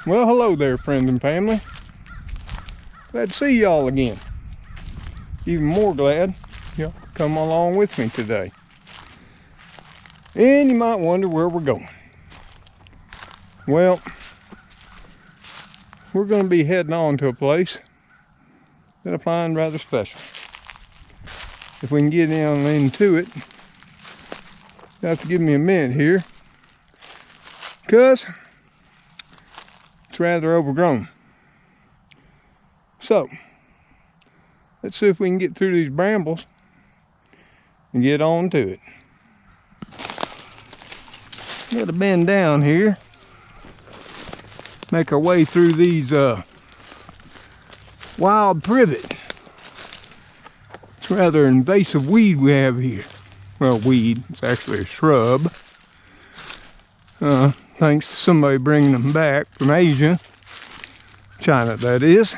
Well, hello there, friends and family. Glad to see y'all again. Even more glad y'all come along with me today. And you might wonder where we're going. Well, we're going to be heading on to a place that I find rather special. If we can get down into it, you have to give me a minute here, because it's rather overgrown. So, let's see if we can get through these brambles and get on to it. Got to bend down here, make our way through these wild privet. It's rather invasive weed we have here. Well, weed, it's actually a shrub. Thanks to somebody bringing them back from Asia, China that is.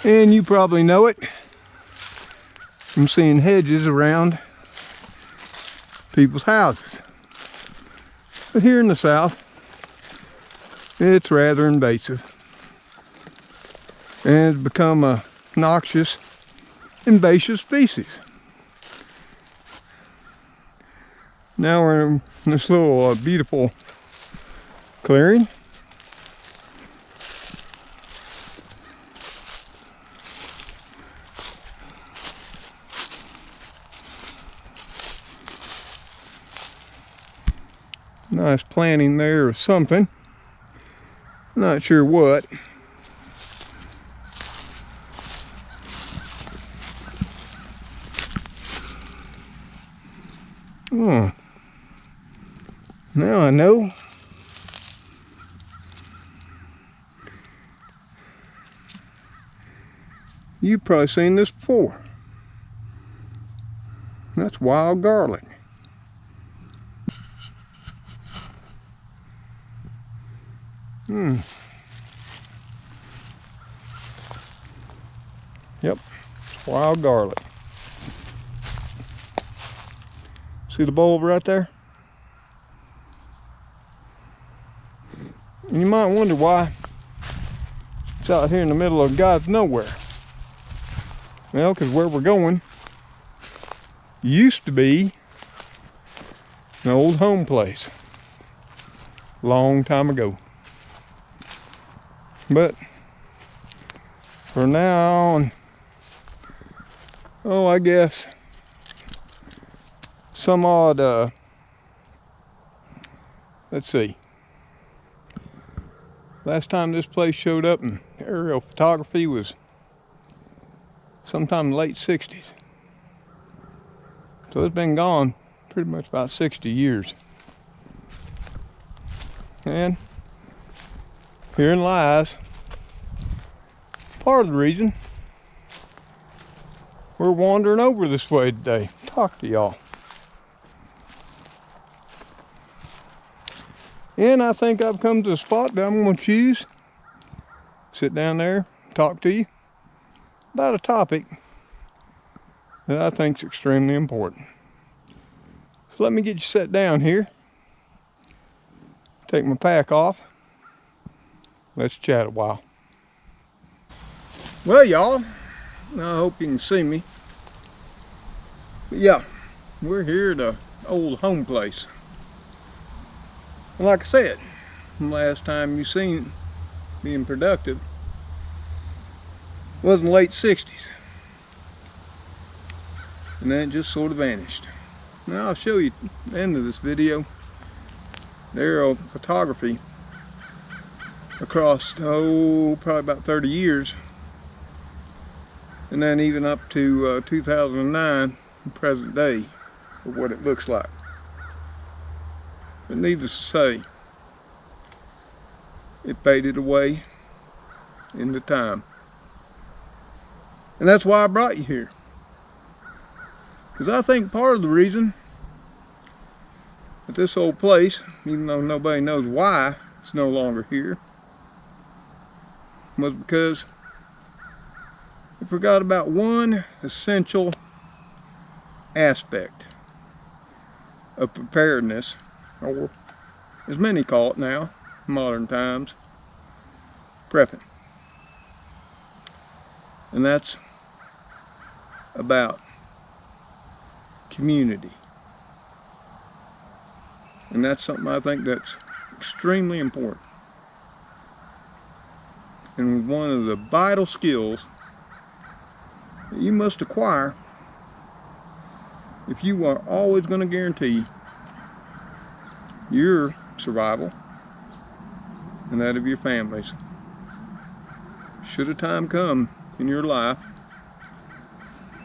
And you probably know it from seeing hedges around people's houses. But here in the South, it's rather invasive. And it's become a noxious, invasive species. Now we're in this little beautiful clearing. Nice planting there of something. Not sure what. Oh. Now I know. You've probably seen this before. That's wild garlic. Yep, wild garlic. See the bulb right there? And you might wonder why it's out here in the middle of God's nowhere. Well, because where we're going used to be an old home place. Long time ago. But from now on, I guess some odd, let's see. Last time this place showed up in aerial photography was sometime in the late 60s. So it's been gone pretty much about 60 years. And herein lies part of the reason we're wandering over this way today. Talk to y'all. And I think I've come to a spot that I'm going to choose. Sit down there, talk to you about a topic that I think is extremely important. So let me get you set down here. Take my pack off. Let's chat a while. Well, y'all, I hope you can see me. But yeah, we're here at an old home place. And like I said, the last time you seen it being productive was in the late 60s. And then it just sort of vanished. Now I'll show you at the end of this video the aerial photography across, probably about 30 years. And then even up to 2009, present day, of what it looks like. But needless to say, it faded away into time. And that's why I brought you here. Because I think part of the reason that this old place, even though nobody knows why it's no longer here, was because we forgot about one essential aspect of preparedness, or as many call it now, modern times, prepping. And that's about community. And that's something I think that's extremely important. And one of the vital skills that you must acquire if you are always going to guarantee your survival and that of your families. Should a time come in your life,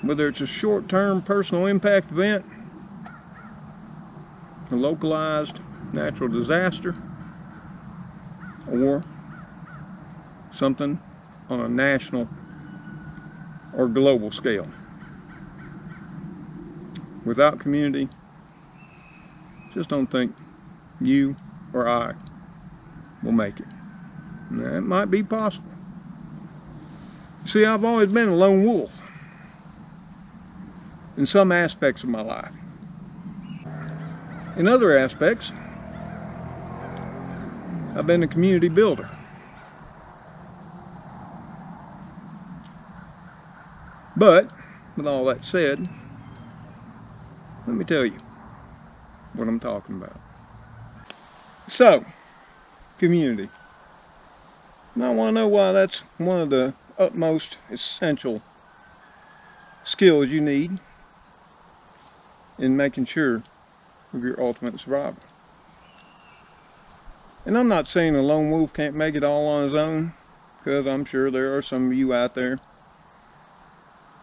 whether it's a short-term personal impact event, a localized natural disaster, or something on a national or global scale. Without community, just don't think you or I will make it. Now, it might be possible. See, I've always been a lone wolf in some aspects of my life. In other aspects, I've been a community builder. But, with all that said, let me tell you what I'm talking about. So, community. Now, I want to know why that's one of the utmost essential skills you need in making sure of your ultimate survival. And I'm not saying a lone wolf can't make it all on his own, because I'm sure there are some of you out there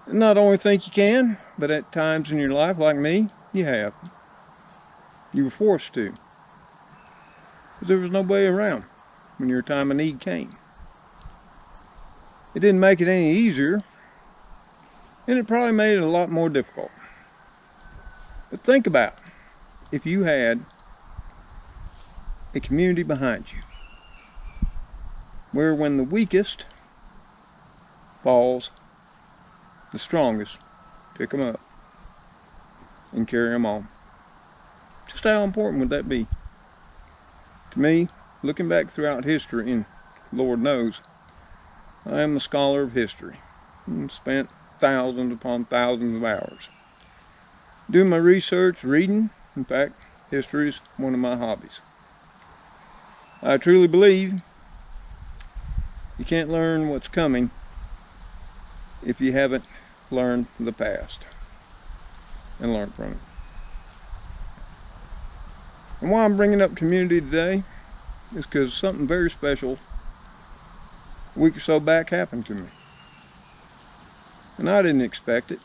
that not only think you can, but at times in your life, like me, you have. You were forced to, because there was nobody around when your time of need came. It didn't make it any easier, and it probably made it a lot more difficult. But think about if you had a community behind you, where when the weakest falls, the strongest pick them up and carry them on. Just how important would that be? To me, looking back throughout history, and Lord knows, I am a scholar of history. I've spent thousands upon thousands of hours doing my research, reading. In fact, history is one of my hobbies. I truly believe you can't learn what's coming if you haven't learned the past and learned from it. And why I'm bringing up community today is because something very special a week or so back happened to me. And I didn't expect it.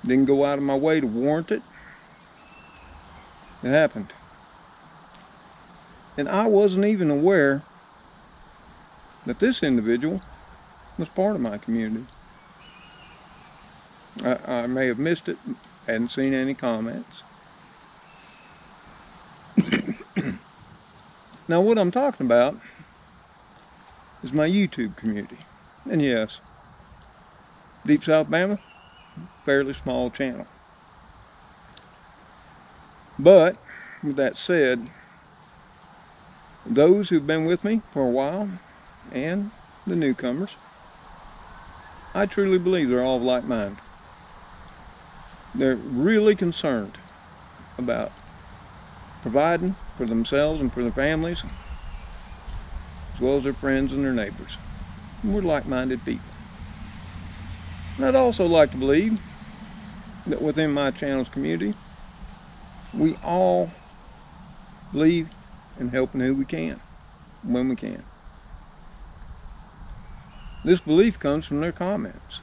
Didn't go out of my way to warrant it. It happened. And I wasn't even aware that this individual was part of my community. I may have missed it, hadn't seen any comments. Now what I'm talking about is my YouTube community. And yes, Deep South Bama, fairly small channel. But, with that said, those who've been with me for a while, and the newcomers, I truly believe they're all of like mind. They're really concerned about providing for themselves and for their families, as well as their friends and their neighbors. And we're like-minded people. And I'd also like to believe that within my channel's community, we all believe in helping who we can, when we can. This belief comes from their comments.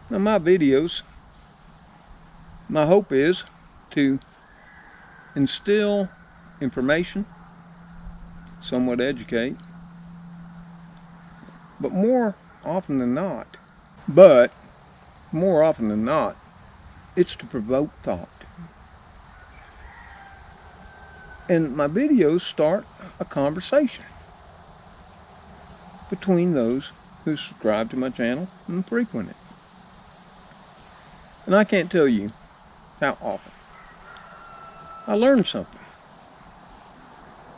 Now my videos, my hope is to instill information, somewhat educate, but more often than not, it's to provoke thought. And my videos start a conversation between those who subscribe to my channel and frequent it. And I can't tell you how often I learn something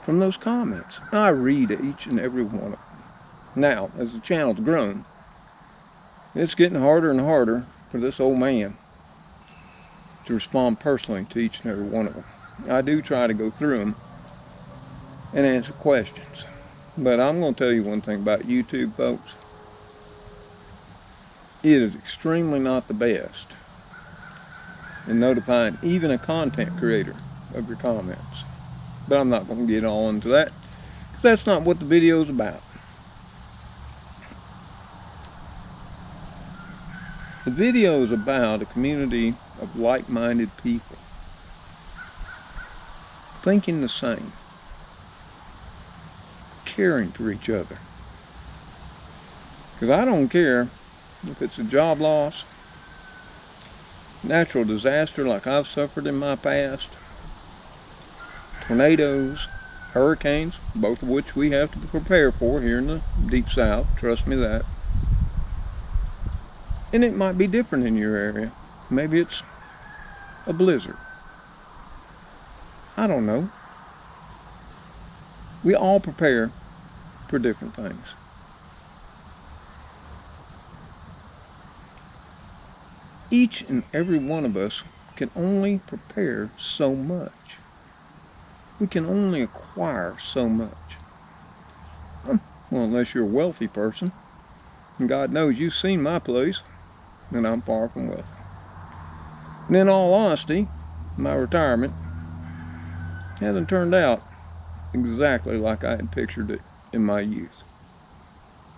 from those comments. I read each and every one of them. Now, as the channel's grown, it's getting harder and harder for this old man to respond personally to each and every one of them. I do try to go through them and answer questions. But I'm going to tell you one thing about YouTube, folks. It is extremely not the best in notifying even a content creator of your comments. But I'm not going to get all into that, because that's not what the video is about. The video is about a community of like-minded people thinking the same, caring for each other. Because I don't care if it's a job loss, natural disaster like I've suffered in my past, tornadoes, hurricanes, both of which we have to prepare for here in the Deep South, trust me that. And it might be different in your area. Maybe it's a blizzard. I don't know. We all prepare for different things. Each and every one of us can only prepare so much. We can only acquire so much. Well, unless you're a wealthy person, and God knows you've seen my place, and I'm far from wealthy. And in all honesty, my retirement hasn't turned out exactly like I had pictured it in my youth.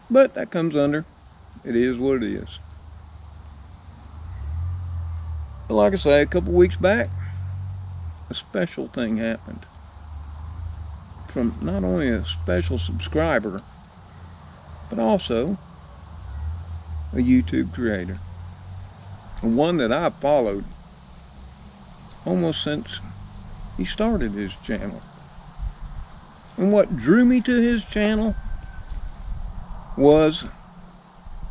But that comes under, it is what it is. But like I say, a couple weeks back, a special thing happened from not only a special subscriber, but also a YouTube creator. One that I've followed almost since he started his channel. And what drew me to his channel was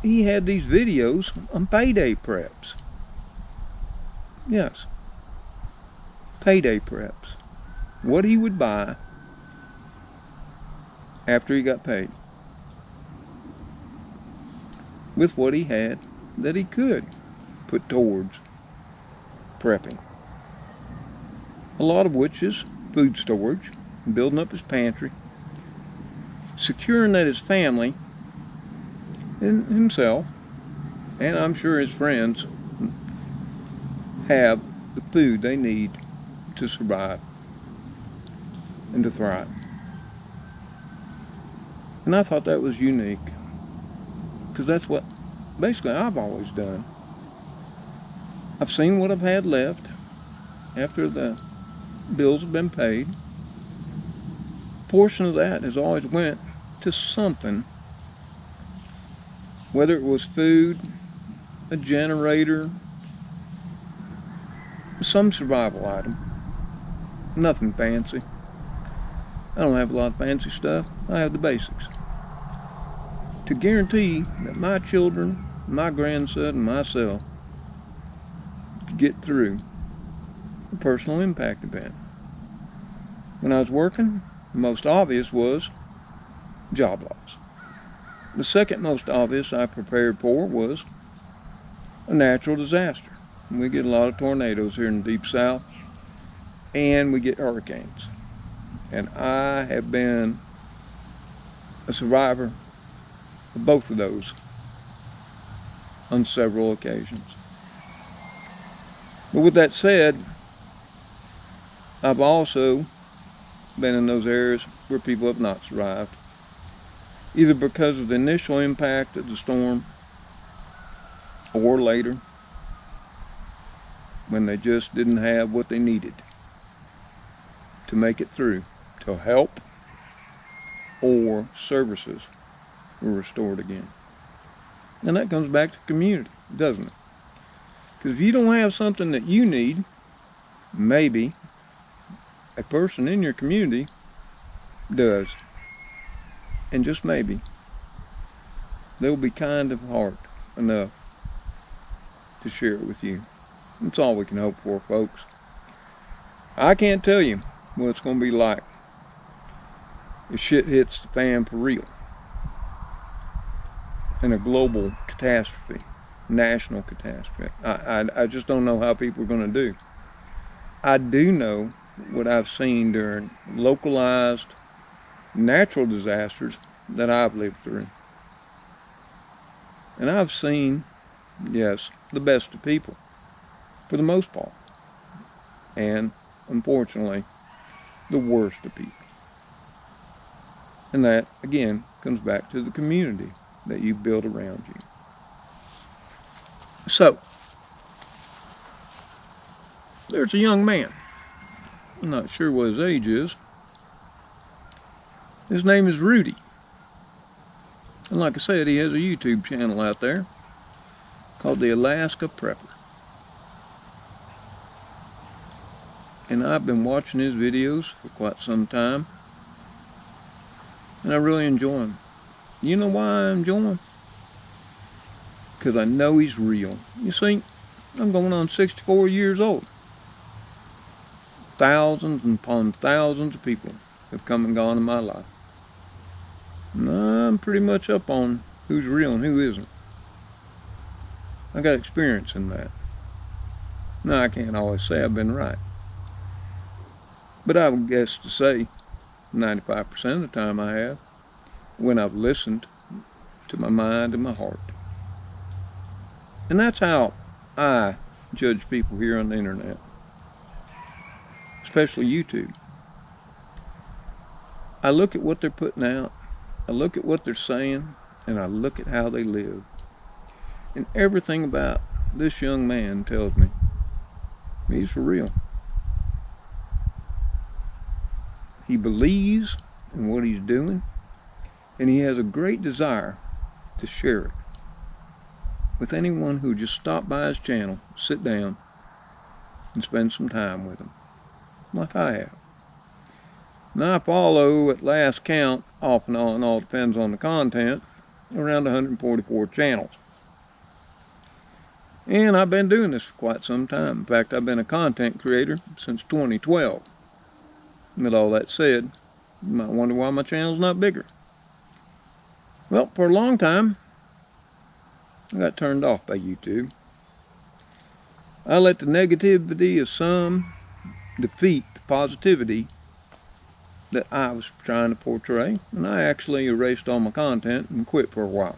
he had these videos on payday preps. Yes, payday preps. What he would buy after he got paid with what he had that he could put towards prepping. A lot of which is food storage, building up his pantry, securing that his family and himself, and I'm sure his friends, have the food they need to survive and to thrive. And I thought that was unique, because that's what basically I've always done. I've seen what I've had left after the bills have been paid. A portion of that has always went to something, whether it was food, a generator, some survival item. Nothing fancy. I don't have a lot of fancy stuff. I have the basics. To guarantee that my children, my grandson, and myself get through a personal impact event. When I was working, the most obvious was job loss. The second most obvious I prepared for was a natural disaster. We get a lot of tornadoes here in the Deep South, and we get hurricanes. And I have been a survivor of both of those on several occasions. But with that said, I've also been in those areas where people have not survived, either because of the initial impact of the storm or later, when they just didn't have what they needed to make it through, till help or services were restored again. And that comes back to community, doesn't it? Because if you don't have something that you need, maybe a person in your community does. And just maybe, they'll be kind of heart enough to share it with you. That's all we can hope for, folks. I can't tell you what it's going to be like if shit hits the fan for real, in a global catastrophe, national catastrophe. I just don't know how people are going to do. I do know what I've seen during localized natural disasters that I've lived through. And I've seen, yes, the best of people, for the most part. And, unfortunately, the worst of people. And that, again, comes back to the community that you build around you. So, there's a young man. I'm not sure what his age is. His name is Rudy. And like I said, he has a YouTube channel out there called the Alaska Prepper. And I've been watching his videos for quite some time. And I really enjoy him. You know why I enjoy him? Because I know he's real. You see, I'm going on 64 years old. Thousands and upon thousands of people have come and gone in my life. And I'm pretty much up on who's real and who isn't. I got experience in that. Now, I can't always say I've been right. But I would guess to say 95% of the time I have, when I've listened to my mind and my heart. And that's how I judge people here on the internet, especially YouTube. I look at what they're putting out, I look at what they're saying, and I look at how they live. And everything about this young man tells me he's for real. He believes in what he's doing, and he has a great desire to share it with anyone who just stop by his channel, sit down, and spend some time with him, like I have. Now I follow, at last count, off and on, all depends on the content, around 144 channels. And I've been doing this for quite some time. In fact, I've been a content creator since 2012. With all that said, you might wonder why my channel's not bigger. Well, for a long time, I got turned off by YouTube. I let the negativity of some defeat the positivity that I was trying to portray, and I actually erased all my content and quit for a while.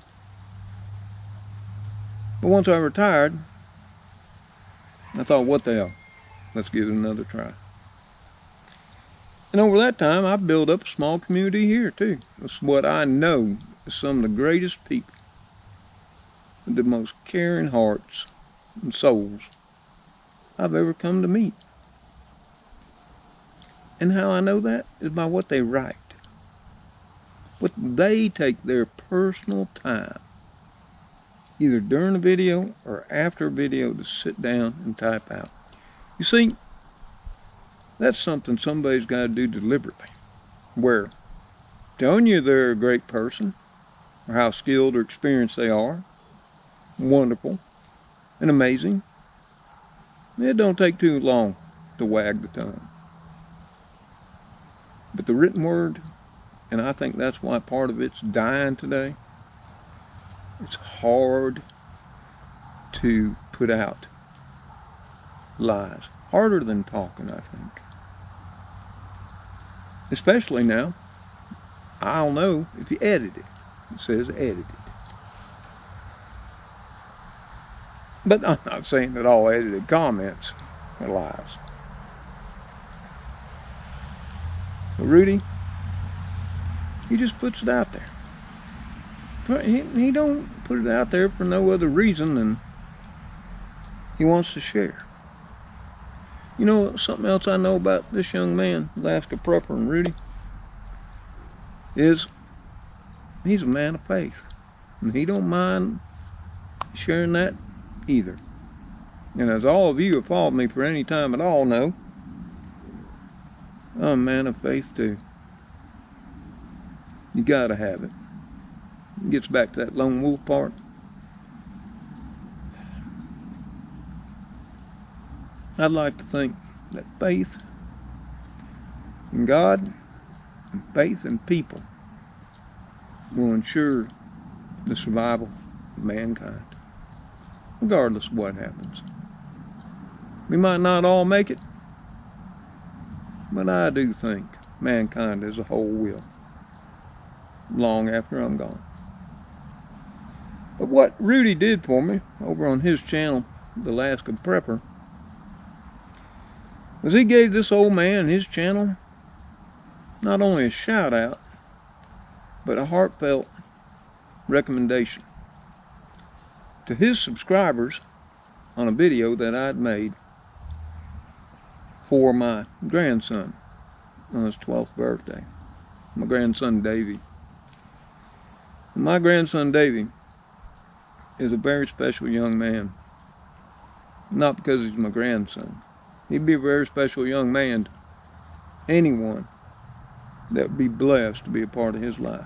But once I retired, I thought, what the hell, let's give it another try. And over that time, I've built up a small community here too. It's what I know is some of the greatest people, the most caring hearts and souls I've ever come to meet. And how I know that is by what they write. What they take their personal time, either during a video or after a video, to sit down and type out. You see, that's something somebody's got to do deliberately. Where telling you they're a great person, or how skilled or experienced they are, wonderful and amazing, it don't take too long to wag the tongue. But the written word, and I think that's why part of it's dying today, it's hard to put out lies. Harder than talking, I think. Especially now, I'll know if you edit it. It says edited. But I'm not saying that all edited comments are lies. So Rudy, he just puts it out there. He don't put it out there for no other reason than he wants to share. You know, something else I know about this young man, Alaska Prepper and Rudy, is he's a man of faith. And he don't mind sharing that either. And as all of you have followed me for any time at all know, I'm a man of faith too. You gotta have it. It gets back to that lone wolf part. I'd like to think that faith in God and faith in people will ensure the survival of mankind, regardless of what happens. We might not all make it, but I do think mankind as a whole will, long after I'm gone. But what Rudy did for me over on his channel, The Alaska Prepper, was he gave this old man his channel not only a shout out, but a heartfelt recommendation to his subscribers on a video that I'd made for my grandson on his 12th birthday. My grandson Davy. My grandson Davy is a very special young man. Not because he's my grandson. He'd be a very special young man to anyone that would be blessed to be a part of his life.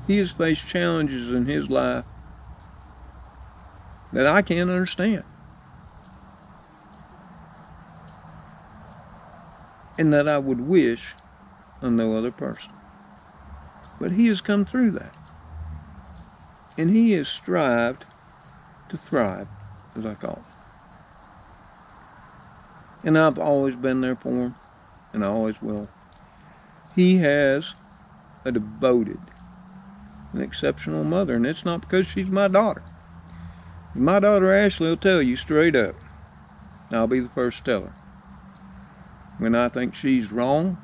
He has faced challenges in his life that I can't understand, and that I would wish on no other person. But he has come through that, and he has strived to thrive, as I call it. And I've always been there for him, and I always will. He has a devoted, an exceptional mother, and it's not because she's my daughter. My daughter Ashley will tell you straight up, I'll be the first to tell her, when I think she's wrong,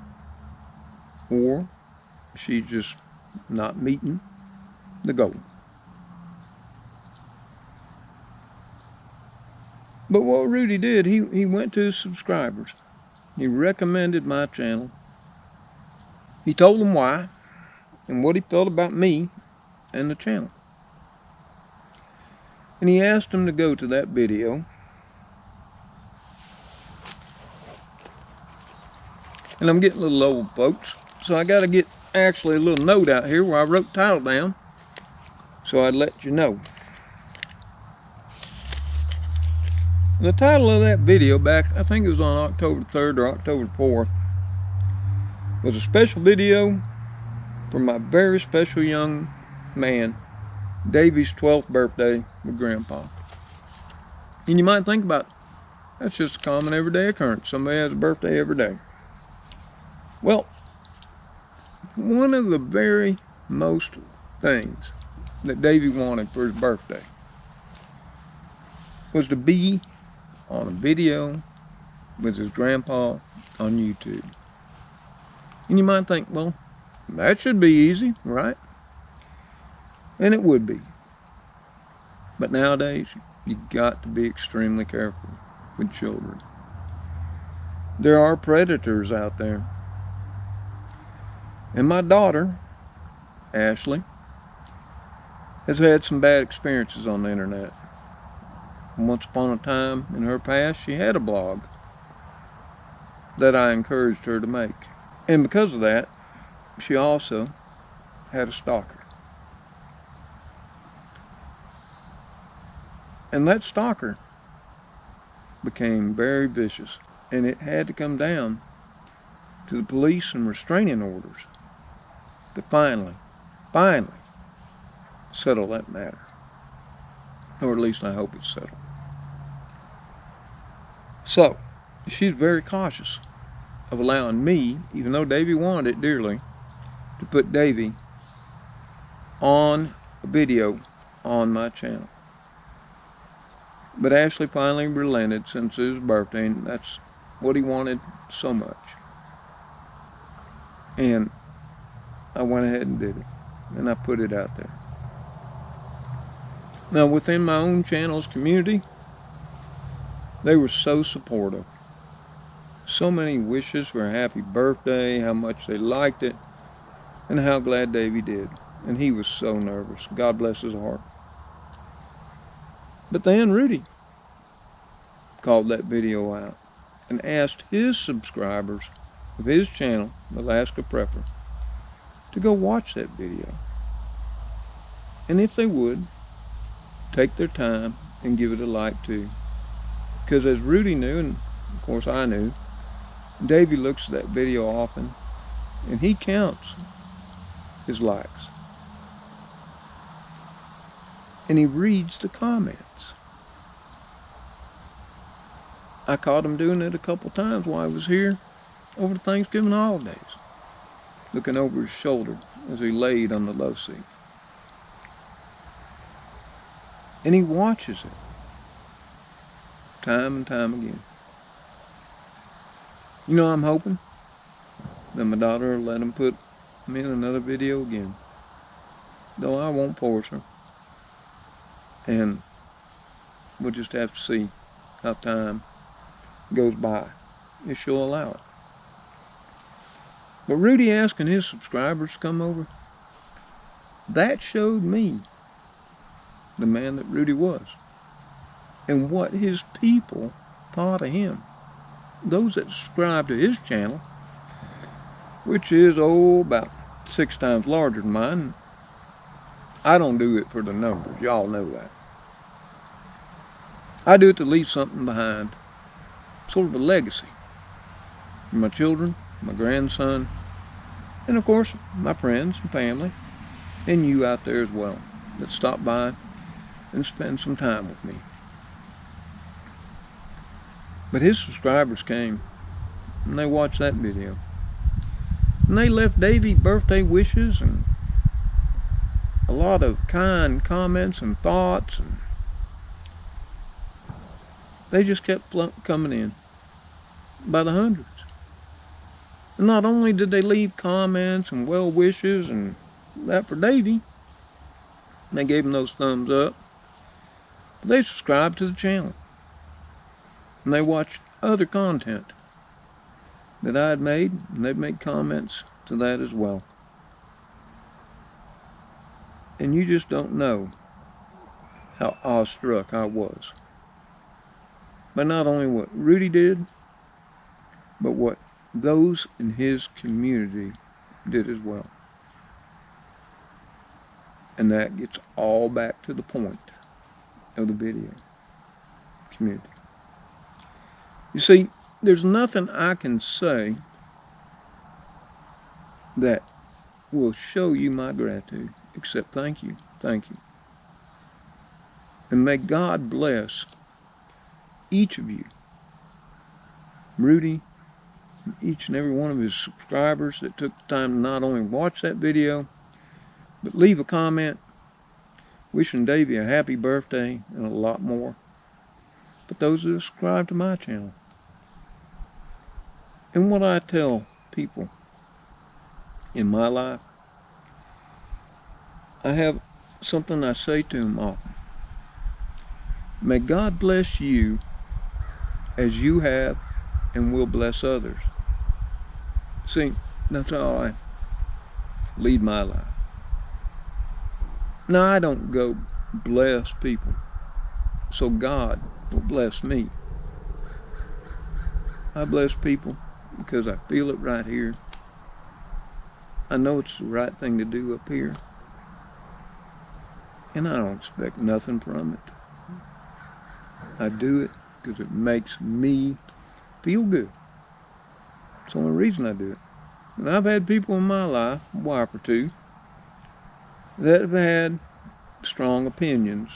or she's just not meeting the goal. But what Rudy did, he went to his subscribers. He recommended my channel. He told them why and what he felt about me and the channel. And he asked them to go to that video and I'm getting a little old, folks, so I got to get actually a little note out here where I wrote the title down so I'd let you know. And the title of that video back, I think it was on October 3rd or October 4th, was a special video for my very special young man, Davy's 12th birthday with Grandpa. And you might think about, that's just a common everyday occurrence. Somebody has a birthday every day. Well, one of the very most things that Davy wanted for his birthday was to be on a video with his grandpa on YouTube. And you might think, well, that should be easy, right? And it would be. But nowadays, you got to be extremely careful with children. There are predators out there. And my daughter, Ashley, has had some bad experiences on the internet. Once upon a time in her past, she had a blog that I encouraged her to make. And because of that, she also had a stalker. And that stalker became very vicious, and it had to come down to the police and restraining orders to finally settle that matter. Or at least I hope it's settled. So, she's very cautious of allowing me, even though Davy wanted it dearly, to put Davy on a video on my channel. But Ashley finally relented since his birthday, and that's what he wanted so much. And I went ahead and did it, and I put it out there. Now, within my own channel's community, they were so supportive. So many wishes for a happy birthday, how much they liked it, and how glad Davy did. And he was so nervous. God bless his heart. But then Rudy called that video out and asked his subscribers of his channel, Alaska Prepper, to go watch that video. And if they would, take their time and give it a like too. Because as Rudy knew, and of course I knew, Davy looks at that video often, and he counts his likes, and he reads the comments. I caught him doing it a couple times while I was here over the Thanksgiving holidays, looking over his shoulder as he laid on the love seat. And he watches it time and time again. You know, I'm hoping that my daughter will let him put me in another video again, though I won't force her. And we'll just have to see how time goes by if she'll allow it. But Rudy asking his subscribers to come over, that showed me the man that Rudy was and what his people thought of him. Those that subscribe to his channel, which is about 6 times larger than mine. I don't do it for the numbers, y'all know that. I do it to leave something behind, sort of a legacy for my children, my grandson, and of course my friends and family, and you out there as well that stop by and spend some time with me. But his subscribers came and they watched that video, and they left Davey birthday wishes and a lot of kind comments and thoughts, and they just kept coming in by the hundreds. And not only did they leave comments and well wishes and that for Davey, they gave him those thumbs up, but they subscribed to the channel and they watched other content that I had made, and they've made comments to that as well. And you just don't know how awestruck I was by not only what Rudy did, but what those in his community did as well. And that gets all back to the point of the video. Community. You see, there's nothing I can say that will show you my gratitude except thank you, thank you. And may God bless each of you, Rudy, and each and every one of his subscribers that took the time to not only watch that video, but leave a comment wishing Davey a happy birthday and a lot more. But those that subscribe to my channel. And what I tell people in my life, I have something I say to them often. May God bless you as you have and will bless others. See, that's how I lead my life. Now, I don't go bless people so God will bless me. I bless people because I feel it right here. I know it's the right thing to do up here. And I don't expect nothing from it. I do it because it makes me feel good. It's the only reason I do it. And I've had people in my life, a wife or two, that have had strong opinions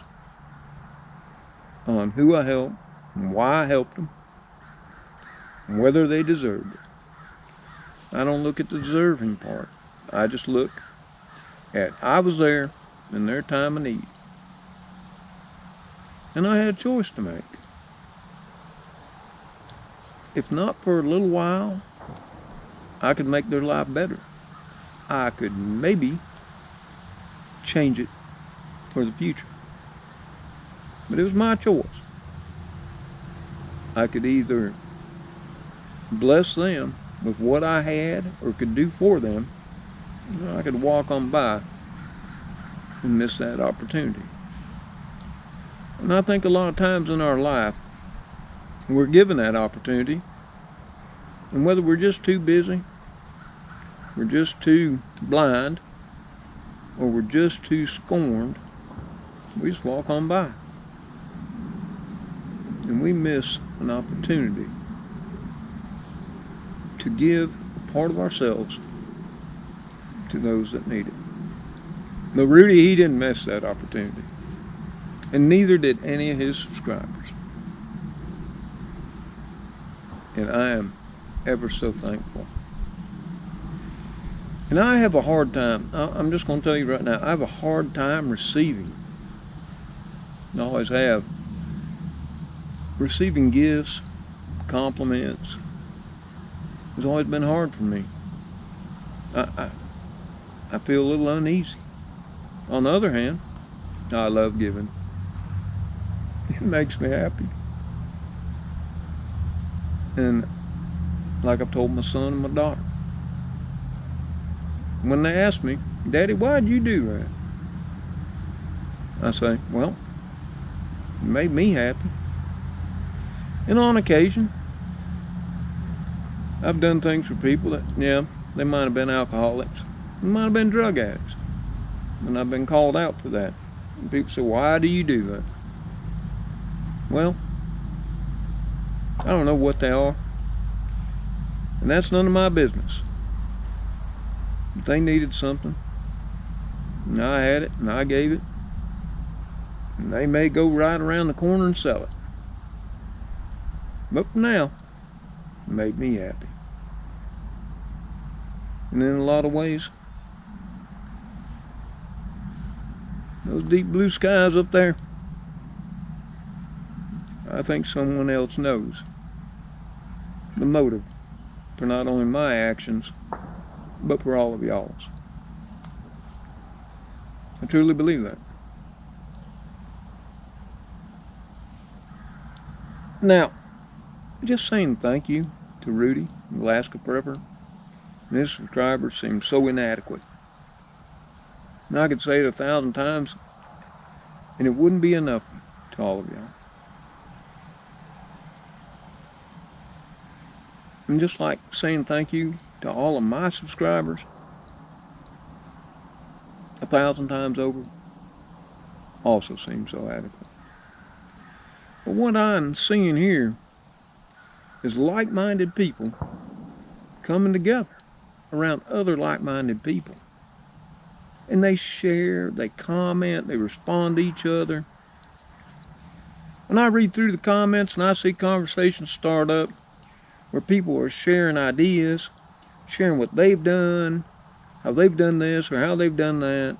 on who I helped and why I helped them and whether they deserved it. I don't look at the deserving part. I just look at I was there in their time of need. And I had a choice to make. If not for a little while, I could make their life better. I could maybe change it for the future. But it was my choice. I could either bless them with what I had or could do for them, or I could walk on by and miss that opportunity. And I think a lot of times in our life, we're given that opportunity, and whether we're just too busy, we're just too blind, or we're just too scorned, we just walk on by. And we miss an opportunity to give a part of ourselves to those that need it. But Rudy, he didn't miss that opportunity. And neither did any of his subscribers. And I am ever so thankful. And I have a hard time, I'm just going to tell you right now, I have a hard time receiving. I always have. Receiving gifts, compliments, has always been hard for me. I feel a little uneasy. On the other hand, I love giving. It makes me happy. And like I've told my son and my daughter, when they ask me, Daddy, why'd you do that? I say, well, it made me happy. And on occasion, I've done things for people that, yeah, they might have been alcoholics, they might have been drug addicts, and I've been called out for that. And people say, why do you do that? Well, I don't know what they are, and that's none of my business. If they needed something, and I had it, and I gave it, and they may go right around the corner and sell it. But for now, it made me happy. And in a lot of ways, those deep blue skies up there, I think someone else knows the motive for not only my actions, but for all of y'all's. I truly believe that. Now, just saying thank you to Rudy, Alaska Prepper, and his subscribers seem so inadequate. And I could say it 1,000 times, and it wouldn't be enough to all of y'all. And just like saying thank you to all of my subscribers 1,000 times over, also seems so adequate. But what I'm seeing here is like-minded people coming together around other like-minded people. And they share, they comment, they respond to each other. When I read through the comments and I see conversations start up where people are sharing ideas, sharing what they've done, how they've done this or how they've done that,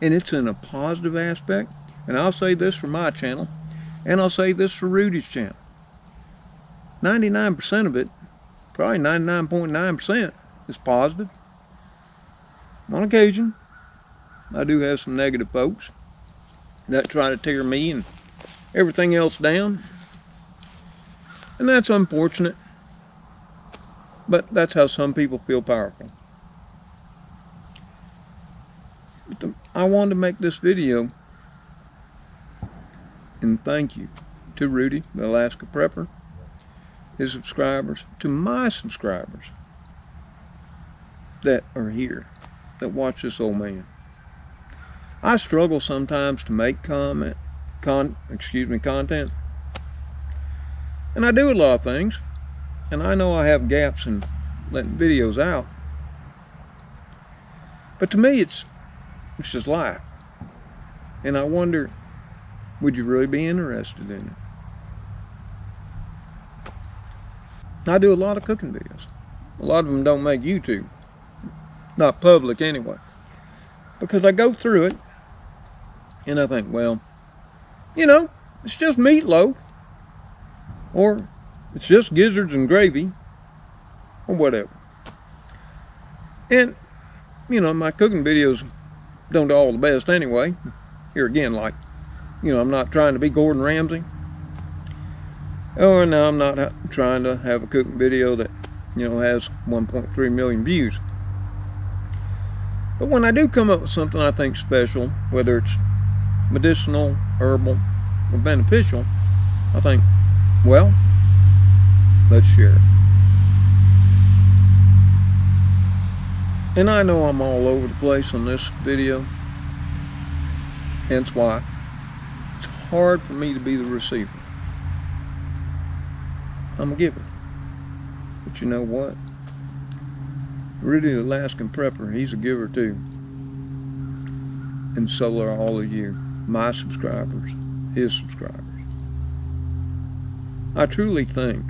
and it's in a positive aspect. And I'll say this for my channel, and I'll say this for Rudy's channel. 99% of it, probably 99.9%, is positive. On occasion, I do have some negative folks that try to tear me and everything else down. And that's unfortunate. But that's how some people feel powerful. But I wanted to make this video and thank you to Rudy, the Alaska Prepper, his subscribers, to my subscribers that are here, that watch this old man. I struggle sometimes to make content, and I do a lot of things, and I know I have gaps in letting videos out, but to me it's just life, and I wonder, would you really be interested in it? I do a lot of cooking videos. A lot of them don't make YouTube, not public anyway, because I go through it and I think, well, you know, it's just meatloaf, or it's just gizzards and gravy, or whatever. And, you know, my cooking videos don't do all the best anyway. Here again, like, you know, I'm not trying to be Gordon Ramsay. Oh, no, I'm not trying to have a cooking video that, you know, has 1.3 million views. But when I do come up with something I think special, whether it's medicinal, herbal, or beneficial, I think, well, let's share it. And I know I'm all over the place on this video, hence why it's hard for me to be the receiver. I'm a giver. But you know what? Rudy the Alaskan Prepper, he's a giver too. And so are all of you, my subscribers, his subscribers. I truly think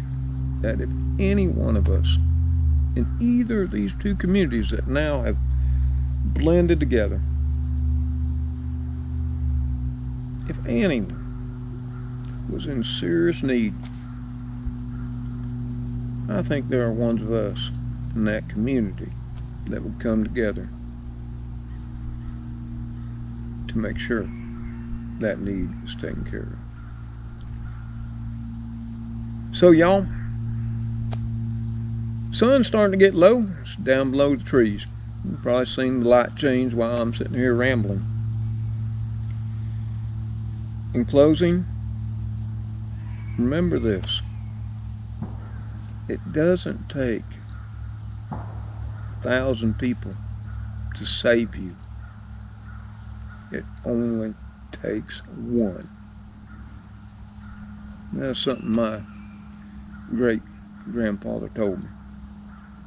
that if any one of us in either of these two communities that now have blended together, if anyone was in serious need, I think there are ones of us in that community that would come together to make sure that need is taken care of. So y'all, sun's starting to get low. It's down below the trees. You've probably seen the light change while I'm sitting here rambling. In closing, remember this. It doesn't take 1,000 people to save you. It only takes one. That's something my great grandfather told me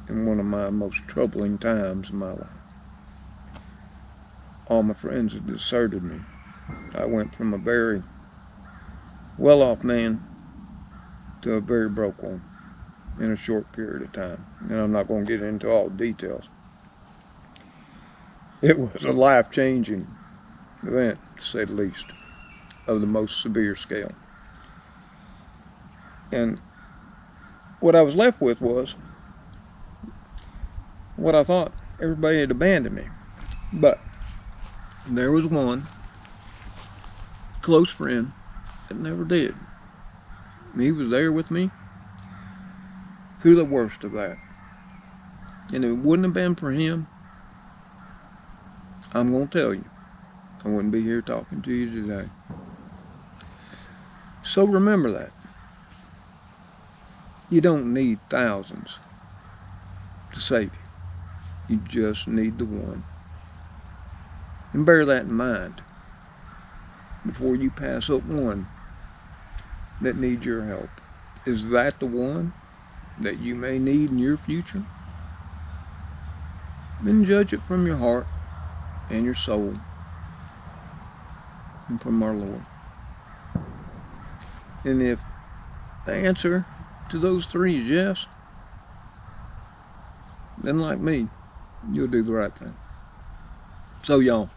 in one of my most troubling times in my life. All my friends had deserted me. I went from a very well-off man to a very broke one in a short period of time. And I'm not going to get into all the details. It was a life-changing event, to say the least, of the most severe scale. And what I was left with was what I thought everybody had abandoned me. But there was one close friend that never did. He was there with me through the worst of that. And if it wouldn't have been for him, I'm going to tell you, I wouldn't be here talking to you today. So remember that. You don't need thousands to save you. You just need the one. And bear that in mind before you pass up one that needs your help. Is that the one that you may need in your future? Then judge it from your heart and your soul and from our Lord. And if the answer to those three is yes, then like me, you'll do the right thing. So y'all,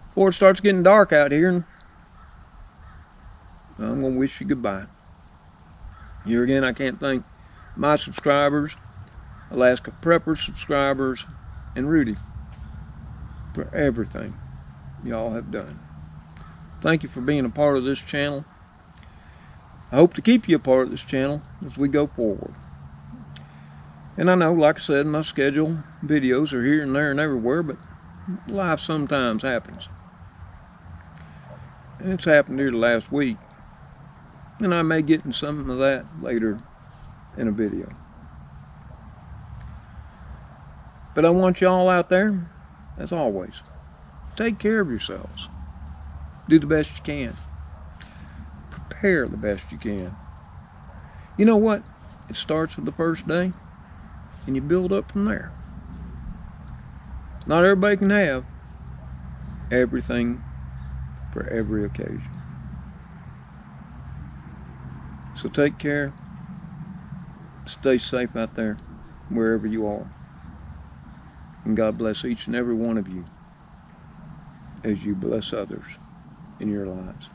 before it starts getting dark out here, I'm going to wish you goodbye. Here again, I can't thank my subscribers, Alaska Prepper subscribers, and Rudy for everything y'all have done. Thank you for being a part of this channel. I hope to keep you a part of this channel as we go forward. And I know, like I said, my schedule videos are here and there and everywhere, but life sometimes happens. And it's happened here the last week. And I may get in some of that later in a video. But I want y'all out there, as always, take care of yourselves. Do the best you can. Prepare the best you can. You know what? It starts with the first day, and you build up from there. Not everybody can have everything for every occasion. So take care. Stay safe out there, wherever you are. And God bless each and every one of you as you bless others in your lives.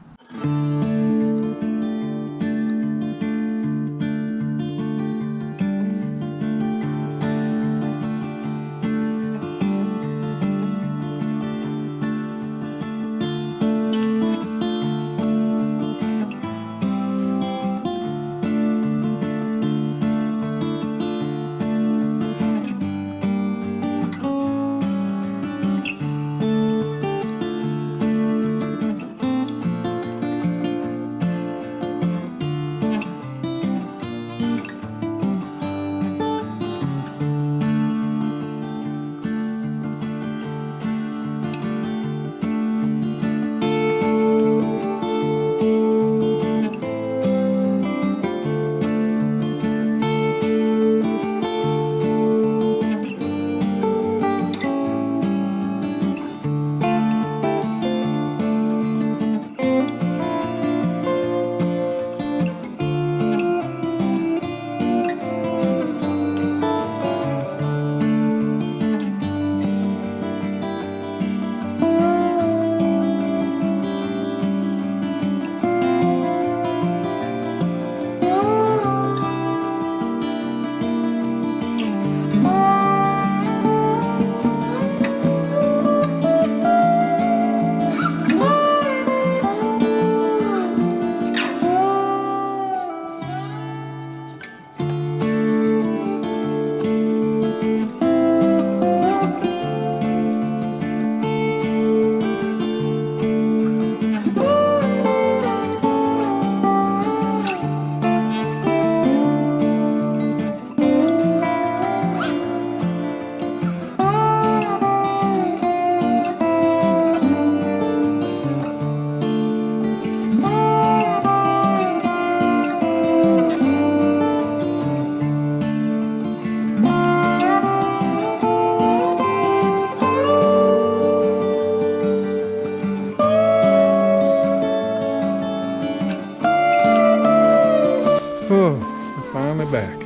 back.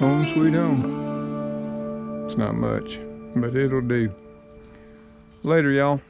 Home sweet home. It's not much, but it'll do. Later, y'all.